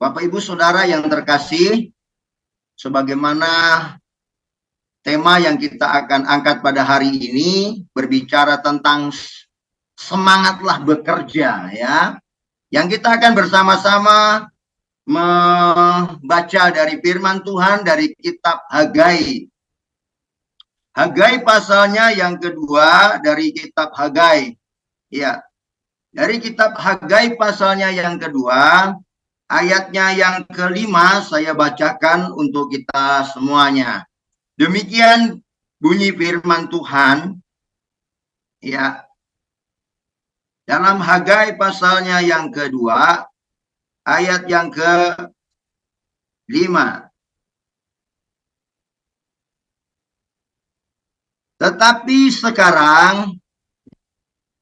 Bapak Ibu Saudara yang terkasih, sebagaimana tema yang kita akan angkat pada hari ini berbicara tentang semangatlah bekerja, ya. Yang kita akan bersama-sama membaca dari firman Tuhan dari kitab Hagai. Hagai pasalnya yang kedua dari kitab Hagai. Ya, dari kitab Hagai pasalnya yang kedua, ayatnya yang kelima saya bacakan untuk kita semuanya. Demikian bunyi firman Tuhan, ya, dalam Hagai pasalnya yang kedua, ayat yang kelima. Tetapi sekarang,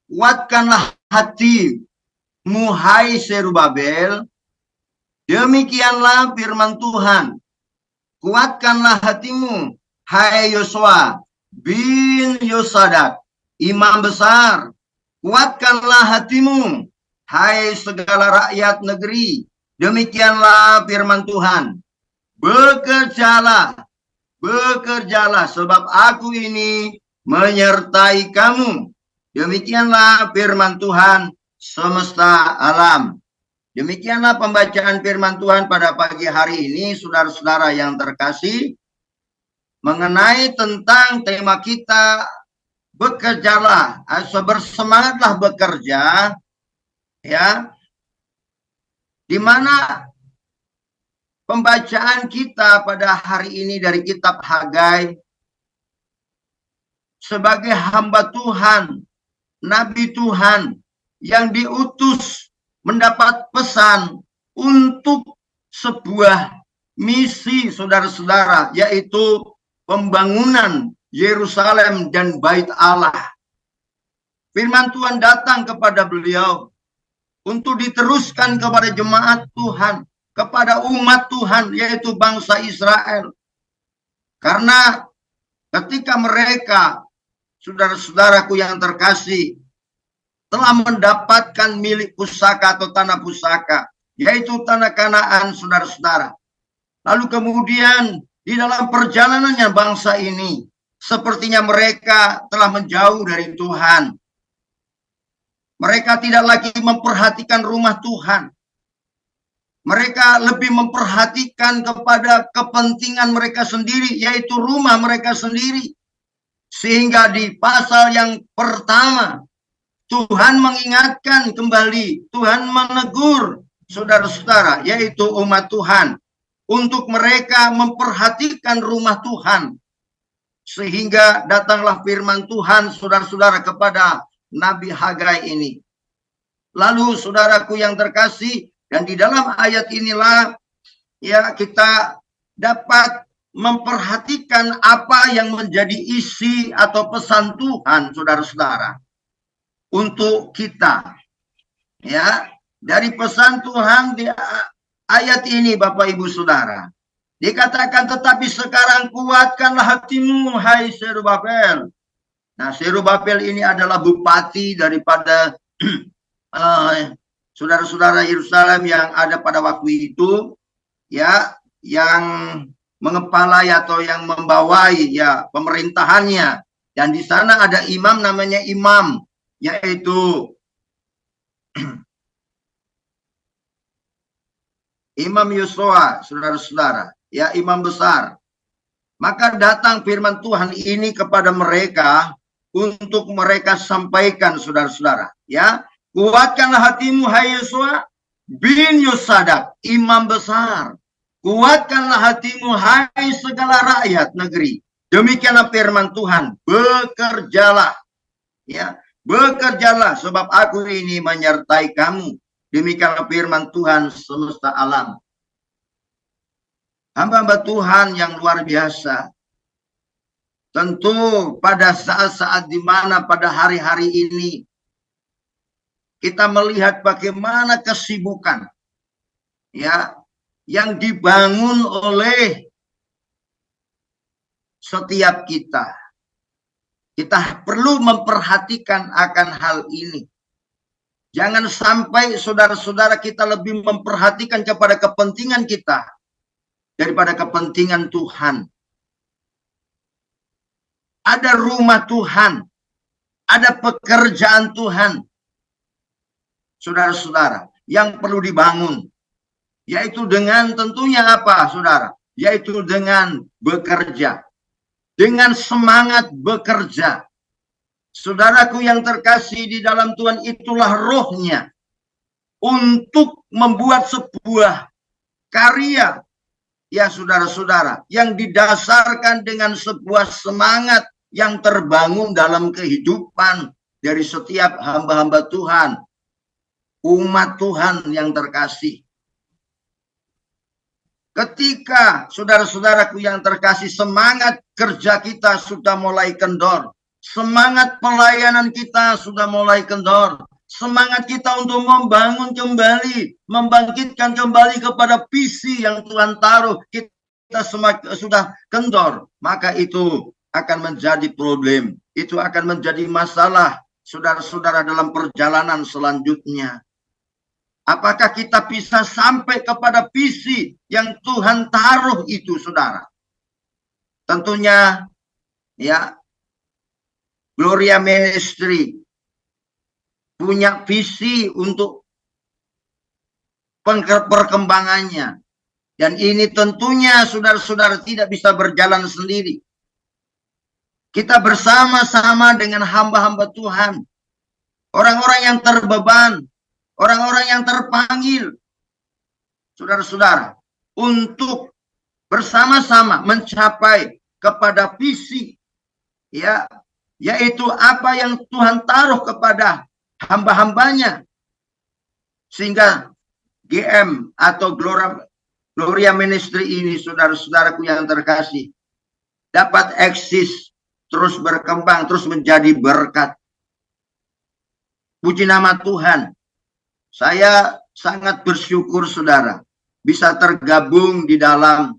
kuatkanlah hatimu, hai Zerubabel, demikianlah firman Tuhan. Kuatkanlah hatimu, hai Yosua bin Yosadak, imam besar. Kuatkanlah hatimu, hai segala rakyat negeri. Demikianlah firman Tuhan. Bekerjalah, bekerjalah, sebab aku ini menyertai kamu. Demikianlah firman Tuhan semesta alam. Demikianlah pembacaan firman Tuhan pada pagi hari ini, saudara-saudara yang terkasih, mengenai tentang tema kita, bekerjalah, bersemangatlah bekerja, ya, di mana pembacaan kita pada hari ini dari kitab Hagai sebagai hamba Tuhan, nabi Tuhan yang diutus mendapat pesan untuk sebuah misi, saudara-saudara, yaitu pembangunan Yerusalem dan Bait Allah. Firman Tuhan datang kepada beliau untuk diteruskan kepada jemaat Tuhan, kepada umat Tuhan, yaitu bangsa Israel. Karena ketika mereka, saudara-saudaraku yang terkasih, telah mendapatkan milik pusaka atau tanah pusaka, yaitu tanah Kanaan, saudara-saudara. Lalu kemudian di dalam perjalanannya bangsa ini, sepertinya mereka telah menjauh dari Tuhan. Mereka tidak lagi memperhatikan rumah Tuhan. Mereka lebih memperhatikan kepada kepentingan mereka sendiri, yaitu rumah mereka sendiri. Sehingga di pasal yang pertama, Tuhan mengingatkan kembali, Tuhan menegur saudara-saudara, yaitu umat Tuhan, untuk mereka memperhatikan rumah Tuhan. Sehingga datanglah firman Tuhan, saudara-saudara, kepada Nabi Hagai ini. Lalu saudaraku yang terkasih, dan di dalam ayat inilah ya kita dapat memperhatikan apa yang menjadi isi atau pesan Tuhan, saudara-saudara, untuk kita. Ya, dari pesan Tuhan di ayat ini, Bapak Ibu Saudara, dikatakan, tetapi sekarang kuatkanlah hatimu, hai Zerubabel. Nah, Zerubabel ini adalah bupati daripada saudara-saudara Yerusalem yang ada pada waktu itu, ya, yang mengepalai atau yang membawai ya pemerintahannya. Dan di sana ada imam namanya imam, yaitu Imam Yosua, saudara-saudara, ya, imam besar. Maka datang firman Tuhan ini kepada mereka untuk mereka sampaikan, saudara-saudara, ya. Kuatkanlah hatimu, hai Yosua bin Yosadak, imam besar. Kuatkanlah hatimu, hai segala rakyat negeri. Demikianlah firman Tuhan, bekerjalah, ya, bekerjalah, sebab aku ini menyertai kamu. Demikianlah firman Tuhan semesta alam. Hamba-hamba Tuhan yang luar biasa. Tentu pada saat-saat di mana pada hari-hari ini kita melihat bagaimana kesibukan, ya, yang dibangun oleh setiap kita. Kita perlu memperhatikan akan hal ini. Jangan sampai saudara-saudara kita lebih memperhatikan kepada kepentingan kita daripada kepentingan Tuhan. Ada rumah Tuhan, ada pekerjaan Tuhan, saudara-saudara, yang perlu dibangun. Yaitu dengan tentunya apa, saudara? Yaitu dengan bekerja. Dengan semangat bekerja. Saudaraku yang terkasih di dalam Tuhan, itulah rohnya. Untuk membuat sebuah karya, ya saudara-saudara, yang didasarkan dengan sebuah semangat yang terbangun dalam kehidupan dari setiap hamba-hamba Tuhan, umat Tuhan yang terkasih. Ketika saudara-saudaraku yang terkasih, semangat kerja kita sudah mulai kendor, semangat pelayanan kita sudah mulai kendor, semangat kita untuk membangun kembali, membangkitkan kembali kepada visi yang Tuhan taruh, kita sudah kendor, maka itu akan menjadi problem, itu akan menjadi masalah saudara-saudara dalam perjalanan selanjutnya. Apakah kita bisa sampai kepada visi yang Tuhan taruh itu, saudara? Tentunya, ya, Gloria Ministry punya visi untuk perkembangannya. Dan ini tentunya saudara-saudara tidak bisa berjalan sendiri. Kita bersama-sama dengan hamba-hamba Tuhan. Orang-orang yang terbeban, orang-orang yang terpanggil, saudara-saudara, untuk bersama-sama mencapai kepada visi, ya, yaitu apa yang Tuhan taruh kepada hamba-hambanya, sehingga GM atau Gloria Ministry ini, saudara-saudaraku yang terkasih, dapat eksis, terus berkembang, terus menjadi berkat. Puji nama Tuhan. Saya sangat bersyukur, saudara, bisa tergabung di dalam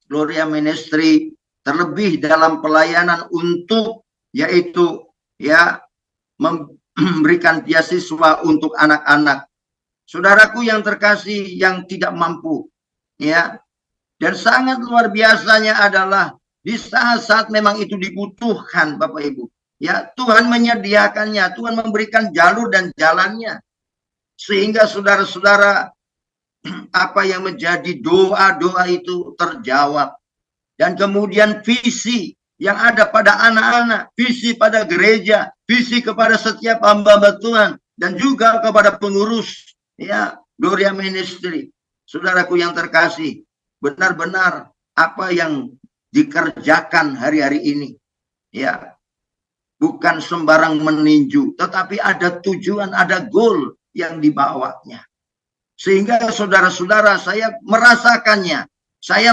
Gloria Ministry, terlebih dalam pelayanan untuk, yaitu, ya, memberikan beasiswa untuk anak-anak saudaraku yang terkasih yang tidak mampu, ya. Dan sangat luar biasanya adalah di saat-saat memang itu dibutuhkan, Bapak Ibu, ya, Tuhan menyediakannya, Tuhan memberikan jalur dan jalannya, sehingga saudara-saudara, apa yang menjadi doa-doa itu terjawab. Dan kemudian visi yang ada pada anak-anak, visi pada gereja, visi kepada setiap hamba-hamba Tuhan, dan juga kepada pengurus, ya, Gloria Ministry. Saudaraku yang terkasih, benar-benar apa yang dikerjakan hari-hari ini, ya, bukan sembarang meninju, tetapi ada tujuan, ada goal yang dibawanya. Sehingga saudara-saudara, saya merasakannya, saya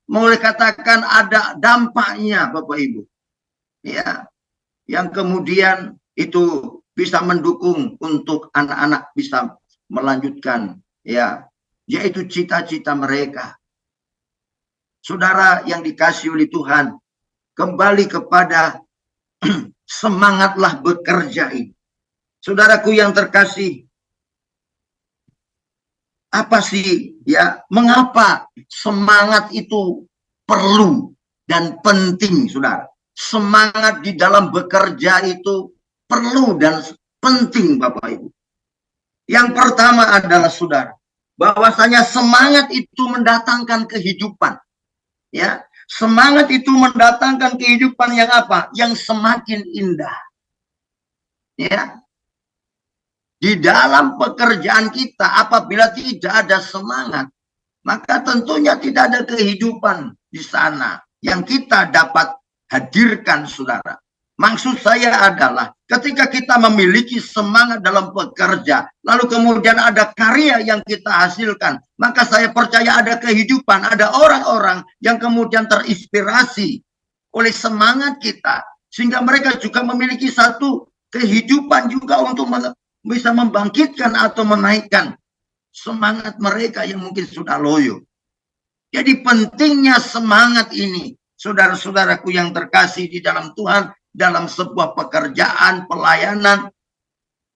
boleh katakan ada dampaknya, Bapak Ibu, ya, yang kemudian itu bisa mendukung untuk anak-anak bisa melanjutkan, ya, yaitu cita-cita mereka. Saudara yang dikasih oleh Tuhan, kembali kepada semangatlah bekerja ini. Saudaraku yang terkasih, apa sih, ya, mengapa semangat itu perlu dan penting, saudara? Semangat di dalam bekerja itu perlu dan penting, Bapak Ibu. Yang pertama adalah, saudara, bahwasanya semangat itu mendatangkan kehidupan, ya. Semangat itu mendatangkan kehidupan yang apa? Yang semakin indah, ya. Di dalam pekerjaan kita, apabila tidak ada semangat, maka tentunya tidak ada kehidupan di sana yang kita dapat hadirkan, saudara. Maksud saya adalah ketika kita memiliki semangat dalam bekerja, lalu kemudian ada karya yang kita hasilkan, maka saya percaya ada kehidupan, ada orang-orang yang kemudian terinspirasi oleh semangat kita, sehingga mereka juga memiliki satu kehidupan juga untuk bisa membangkitkan atau menaikkan semangat mereka yang mungkin sudah loyo. Jadi pentingnya semangat ini, saudara-saudaraku yang terkasih di dalam Tuhan, dalam sebuah pekerjaan, pelayanan,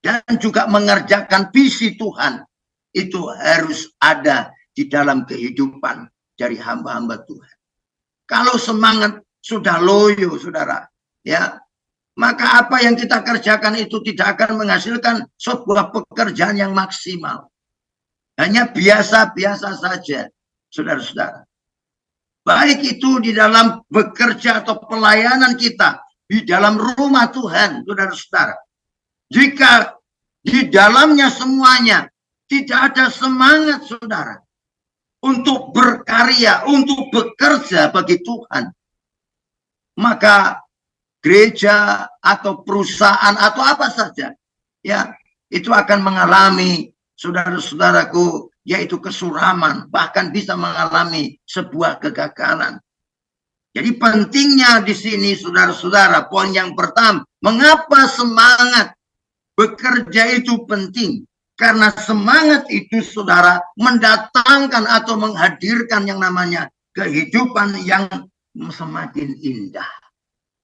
dan juga mengerjakan visi Tuhan itu harus ada di dalam kehidupan dari hamba-hamba Tuhan. Kalau semangat sudah loyo, saudara, ya, maka apa yang kita kerjakan itu tidak akan menghasilkan sebuah pekerjaan yang maksimal. Hanya biasa-biasa saja, saudara-saudara. Baik itu di dalam bekerja atau pelayanan kita, di dalam rumah Tuhan, saudara-saudara. Jika di dalamnya semuanya tidak ada semangat, saudara, untuk berkarya, untuk bekerja bagi Tuhan, maka gereja atau perusahaan atau apa saja, ya, itu akan mengalami, saudara-saudaraku, yaitu kesuraman, bahkan bisa mengalami sebuah kegagalan. Jadi pentingnya di sini, saudara-saudara, poin yang pertama, mengapa semangat bekerja itu penting? Karena semangat itu, saudara, mendatangkan atau menghadirkan yang namanya kehidupan yang semakin indah.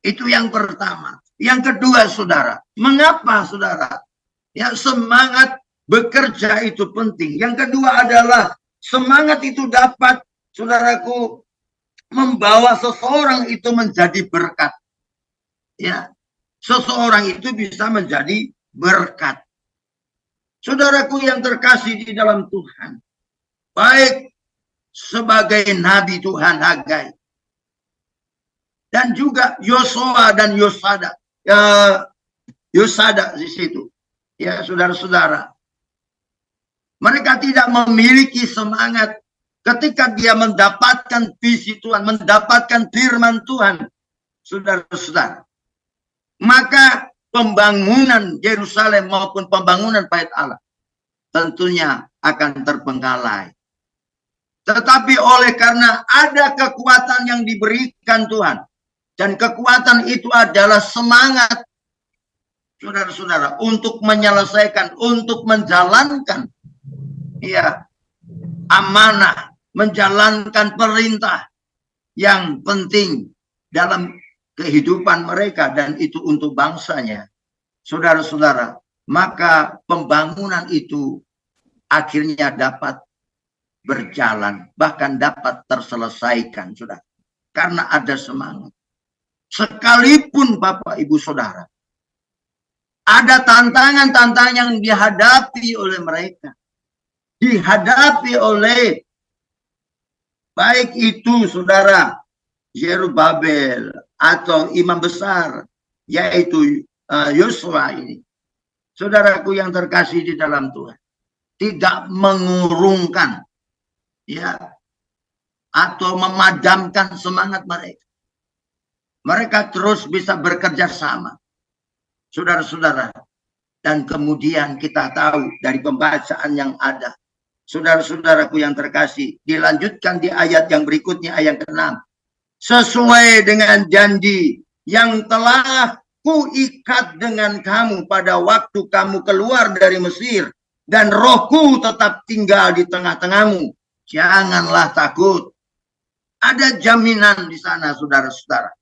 Itu yang pertama. Yang kedua, saudara, mengapa, saudara, ya, semangat bekerja itu penting. Yang kedua adalah semangat itu dapat, saudaraku, membawa seseorang itu menjadi berkat. Ya, seseorang itu bisa menjadi berkat. Saudaraku yang terkasih di dalam Tuhan, baik sebagai nabi Tuhan Hagai dan juga Yosua dan Yosada, Yosada di situ, ya, saudara-saudara. Mereka tidak memiliki semangat ketika dia mendapatkan visi Tuhan, mendapatkan firman Tuhan, saudara-saudara. Maka pembangunan Yerusalem maupun pembangunan Bait Allah tentunya akan terbengkalai. Tetapi oleh karena ada kekuatan yang diberikan Tuhan, dan kekuatan itu adalah semangat, saudara-saudara, untuk menyelesaikan, untuk menjalankan, ya, amanah, menjalankan perintah yang penting dalam kehidupan mereka, dan itu untuk bangsanya, saudara-saudara. Maka pembangunan itu akhirnya dapat berjalan, bahkan dapat terselesaikan, saudara, karena ada semangat. Sekalipun Bapak Ibu Saudara, ada tantangan-tantangan yang dihadapi oleh mereka, dihadapi oleh baik itu, saudara, Zerubabel atau imam besar, yaitu Yosua ini, saudaraku yang terkasih di dalam Tuhan, tidak mengurungkan, ya, atau memadamkan semangat mereka. Mereka terus bisa bekerja sama, saudara-saudara. Dan kemudian kita tahu dari pembacaan yang ada, saudara-saudaraku yang terkasih, dilanjutkan di ayat yang berikutnya, ayat ke-6. Sesuai dengan janji yang telah kuikat dengan kamu pada waktu kamu keluar dari Mesir, dan rohku tetap tinggal di tengah-tengahmu. Janganlah takut. Ada jaminan di sana, saudara-saudara.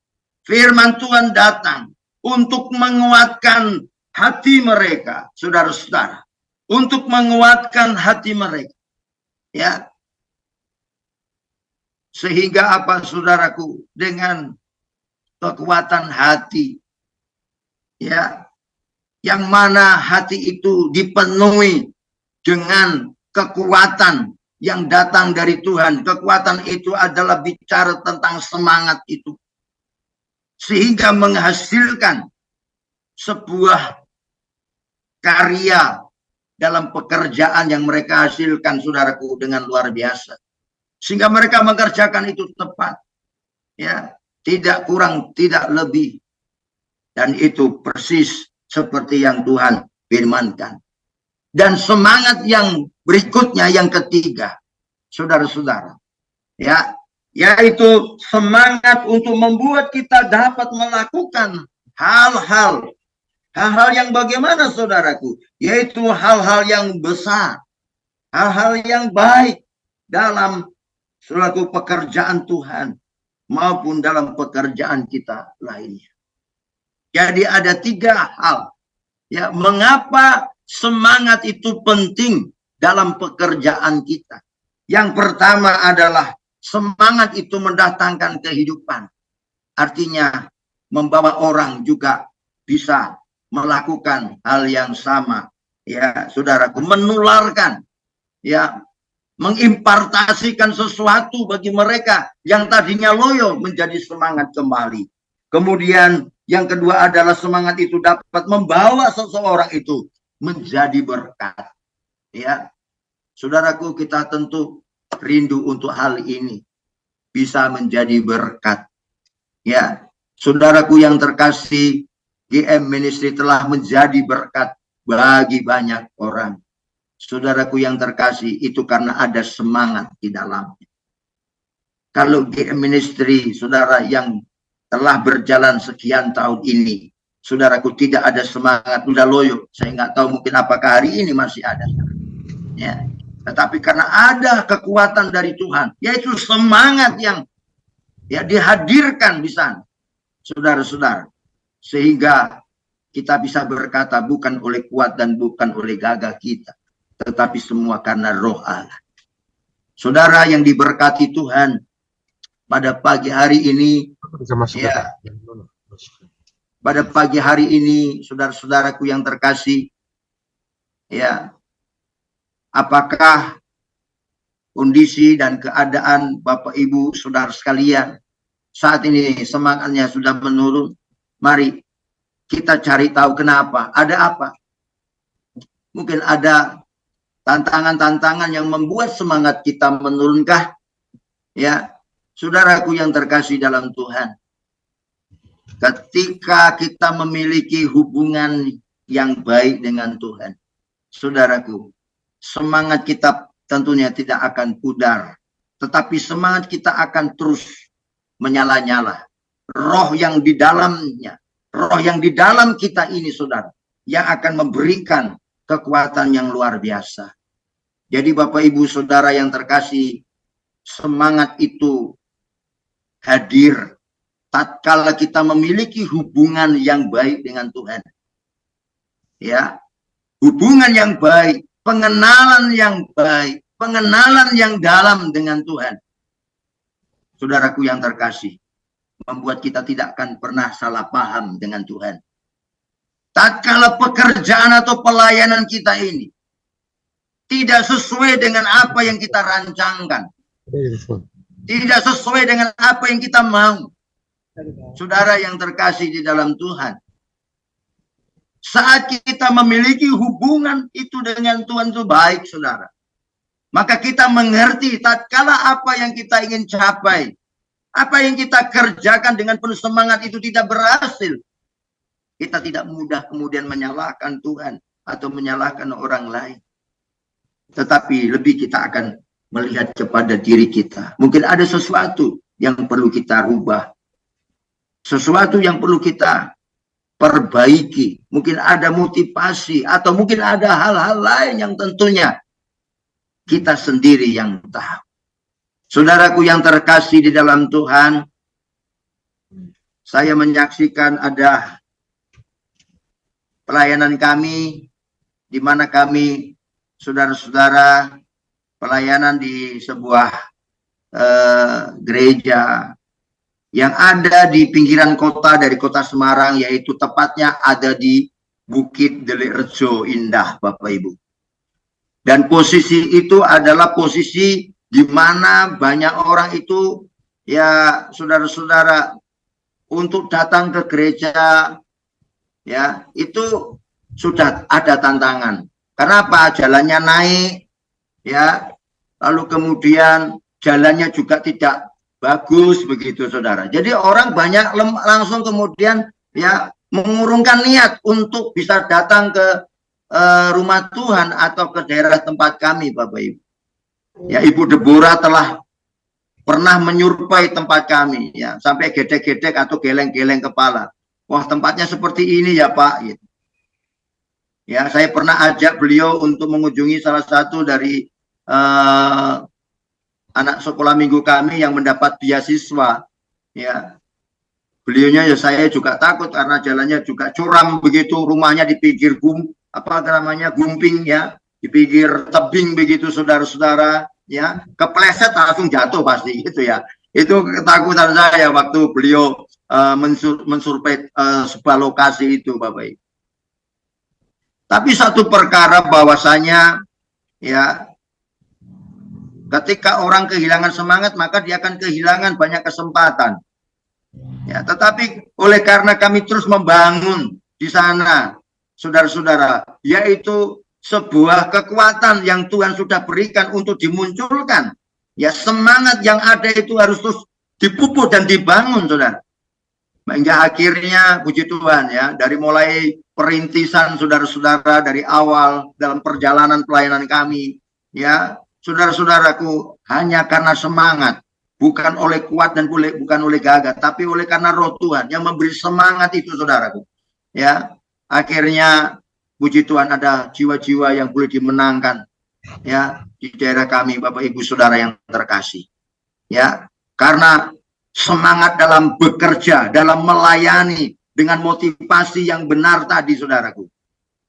Firman Tuhan datang untuk menguatkan hati mereka, saudara-saudara. Untuk menguatkan hati mereka. Ya. Sehingga apa, saudaraku, dengan kekuatan hati, ya, yang mana hati itu dipenuhi dengan kekuatan yang datang dari Tuhan. Kekuatan itu adalah bicara tentang semangat itu, sehingga menghasilkan sebuah karya dalam pekerjaan yang mereka hasilkan, saudaraku, dengan luar biasa. Sehingga mereka mengerjakan itu tepat, ya, tidak kurang, tidak lebih. Dan itu persis seperti yang Tuhan firmankan. Dan semangat yang berikutnya, yang ketiga, saudara-saudara, ya, yaitu semangat untuk membuat kita dapat melakukan hal-hal yang bagaimana, saudaraku, yaitu hal-hal yang besar, hal-hal yang baik dalam suatu pekerjaan Tuhan maupun dalam pekerjaan kita lainnya. Jadi ada 3 hal Ya, mengapa semangat itu penting dalam pekerjaan kita? Yang pertama adalah semangat itu mendatangkan kehidupan. Artinya membawa orang juga bisa melakukan hal yang sama. Ya, saudaraku, menularkan, ya, mengimpartasikan sesuatu bagi mereka yang tadinya loyo menjadi semangat kembali. Kemudian yang kedua adalah semangat itu dapat membawa seseorang itu menjadi berkat. Ya, saudaraku, kita tentu rindu untuk hal ini bisa menjadi berkat. Ya, saudaraku yang terkasih, GM Ministry telah menjadi berkat bagi banyak orang. Saudaraku yang terkasih, itu karena ada semangat di dalamnya. Kalau GM Ministry, saudara, yang telah berjalan sekian tahun ini, saudaraku, tidak ada semangat, udah loyo. Saya nggak tahu mungkin apakah hari ini masih ada. Ya, tetapi karena ada kekuatan dari Tuhan, yaitu semangat yang ya dihadirkan di sana, saudara-saudara, sehingga kita bisa berkata bukan oleh kuat dan bukan oleh gagah kita, tetapi semua karena Roh Allah. Saudara yang diberkati Tuhan, pada pagi hari ini, ya, pada pagi hari ini, saudara-saudaraku yang terkasih, ya, apakah kondisi dan keadaan Bapak Ibu saudara sekalian saat ini semangatnya sudah menurun? Mari kita cari tahu kenapa, ada apa. Mungkin ada tantangan-tantangan yang membuat semangat kita menurunkah? Ya, saudaraku yang terkasih dalam Tuhan, ketika kita memiliki hubungan yang baik dengan Tuhan, saudaraku, semangat kita tentunya tidak akan pudar, tetapi semangat kita akan terus menyala-nyala. Roh yang di dalamnya, roh yang di dalam kita ini, saudara, yang akan memberikan kekuatan yang luar biasa. Jadi Bapak Ibu Saudara yang terkasih, semangat itu hadir tatkala kita memiliki hubungan yang baik dengan Tuhan. Ya, hubungan yang baik, pengenalan yang baik, pengenalan yang dalam dengan Tuhan. Saudaraku yang terkasih, membuat kita tidak akan pernah salah paham dengan Tuhan. Tatkala pekerjaan atau pelayanan kita ini tidak sesuai dengan apa yang kita rancangkan, tidak sesuai dengan apa yang kita mau, saudara yang terkasih di dalam Tuhan, saat kita memiliki hubungan itu dengan Tuhan itu baik, saudara, maka kita mengerti tatkala apa yang kita ingin capai, apa yang kita kerjakan dengan penuh semangat itu tidak berhasil, kita tidak mudah kemudian menyalahkan Tuhan atau menyalahkan orang lain. Tetapi lebih kita akan melihat kepada diri kita. Mungkin ada sesuatu yang perlu kita rubah, sesuatu yang perlu kita perbaiki. Mungkin ada motivasi atau mungkin ada hal-hal lain yang tentunya kita sendiri yang tahu. Saudaraku yang terkasih di dalam Tuhan, saya menyaksikan ada pelayanan kami, di mana kami, saudara-saudara, pelayanan di sebuah gereja yang ada di pinggiran kota dari kota Semarang, yaitu tepatnya ada di Bukit Delik Rejo Indah, Bapak Ibu. Dan posisi itu adalah posisi di mana banyak orang itu, ya saudara-saudara, untuk datang ke gereja, ya itu sudah ada tantangan. Kenapa? Jalannya naik, ya, lalu kemudian jalannya juga tidak bagus begitu, saudara. Jadi orang banyak langsung kemudian ya mengurungkan niat untuk bisa datang ke rumah Tuhan atau ke daerah tempat kami, Bapak Ibu. Ya, Ibu Deborah telah pernah menyurpai tempat kami, ya, sampai gedek-gedek atau geleng-geleng kepala. Wah, tempatnya seperti ini ya Pak, gitu. Ya, saya pernah ajak beliau untuk mengunjungi salah satu dari anak sekolah minggu kami yang mendapat beasiswa. Ya, beliaunya ya saya juga takut karena jalannya juga curam begitu, rumahnya di pinggir apa namanya gumping ya, di pinggir tebing begitu saudara-saudara ya, kepleset langsung jatuh pasti gitu ya. Itu ketakutan saya waktu beliau mensurvei sebuah lokasi itu Bapak Ibu. Tapi satu perkara bahwasanya ya, ketika orang kehilangan semangat maka dia akan kehilangan banyak kesempatan. Ya, tetapi oleh karena kami terus membangun di sana, saudara-saudara, yaitu sebuah kekuatan yang Tuhan sudah berikan untuk dimunculkan. Ya, semangat yang ada itu harus terus dipupuk dan dibangun, saudara. Hingga akhirnya, puji Tuhan ya, dari mulai perintisan saudara-saudara dari awal dalam perjalanan pelayanan kami, ya, saudara-saudaraku, hanya karena semangat, bukan oleh kuat dan bukan oleh gagah, tapi oleh karena roh Tuhan yang memberi semangat itu, saudaraku. Ya, akhirnya puji Tuhan ada jiwa-jiwa yang boleh dimenangkan ya di daerah kami, Bapak Ibu Saudara yang terkasih. Ya, karena semangat dalam bekerja, dalam melayani dengan motivasi yang benar tadi, saudaraku.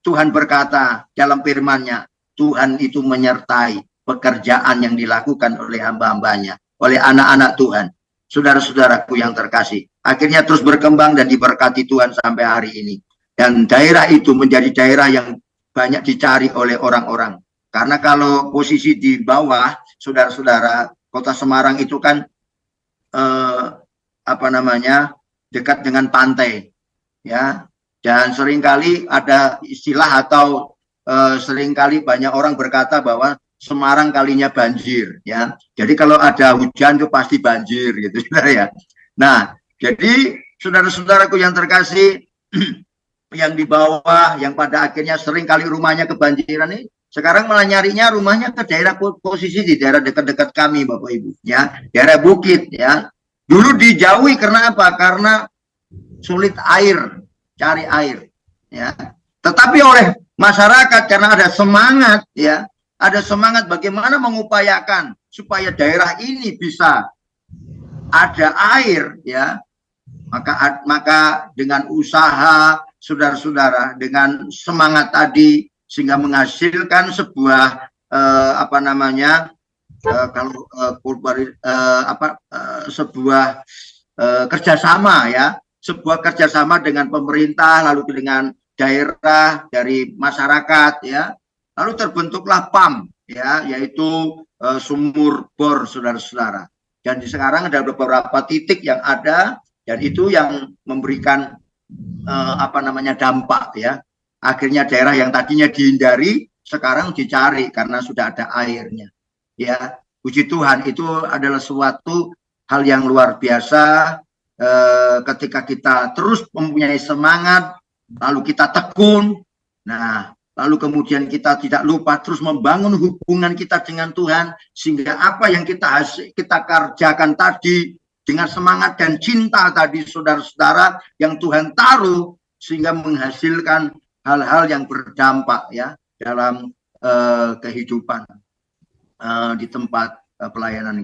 Tuhan berkata dalam firman-Nya, Tuhan itu menyertai pekerjaan yang dilakukan oleh hamba-hambanya, oleh anak-anak Tuhan. Saudara-saudaraku yang terkasih, akhirnya terus berkembang dan diberkati Tuhan sampai hari ini. Dan daerah itu menjadi daerah yang banyak dicari oleh orang-orang. Karena kalau posisi di bawah, saudara-saudara, Kota Semarang itu kan apa namanya, dekat dengan pantai, ya. Dan seringkali ada istilah atau seringkali banyak orang berkata bahwa Semarang kalinya banjir, ya. Jadi kalau ada hujan itu pasti banjir, gitu, saudara ya. Nah, jadi saudara-saudaraku yang terkasih, yang di bawah, yang pada akhirnya seringkali rumahnya kebanjiran ini, sekarang malah nyarinya rumahnya ke daerah posisi di daerah dekat-dekat kami, Bapak Ibu, ya, daerah bukit, ya. Dulu dijauhi karena apa? Karena sulit air, cari air, ya. Tetapi oleh masyarakat karena ada semangat, ya, ada semangat bagaimana mengupayakan supaya daerah ini bisa ada air, ya. Maka dengan usaha saudara-saudara, dengan semangat tadi sehingga menghasilkan sebuah apa namanya, sebuah kerjasama, ya, sebuah kerjasama dengan pemerintah lalu dengan daerah dari masyarakat, ya, lalu terbentuklah PAM, ya, yaitu sumur bor, saudara-saudara. Dan sekarang ada beberapa titik yang ada dan itu yang memberikan apa namanya dampak, ya. Akhirnya daerah yang tadinya dihindari sekarang dicari karena sudah ada airnya. Ya, puji Tuhan, itu adalah suatu hal yang luar biasa ketika kita terus mempunyai semangat, lalu kita tekun. Nah, lalu kemudian kita tidak lupa terus membangun hubungan kita dengan Tuhan, sehingga apa yang kita kerjakan tadi dengan semangat dan cinta tadi, saudara-saudara, yang Tuhan taruh sehingga menghasilkan hal-hal yang berdampak, ya, dalam kehidupan di tempat pelayanan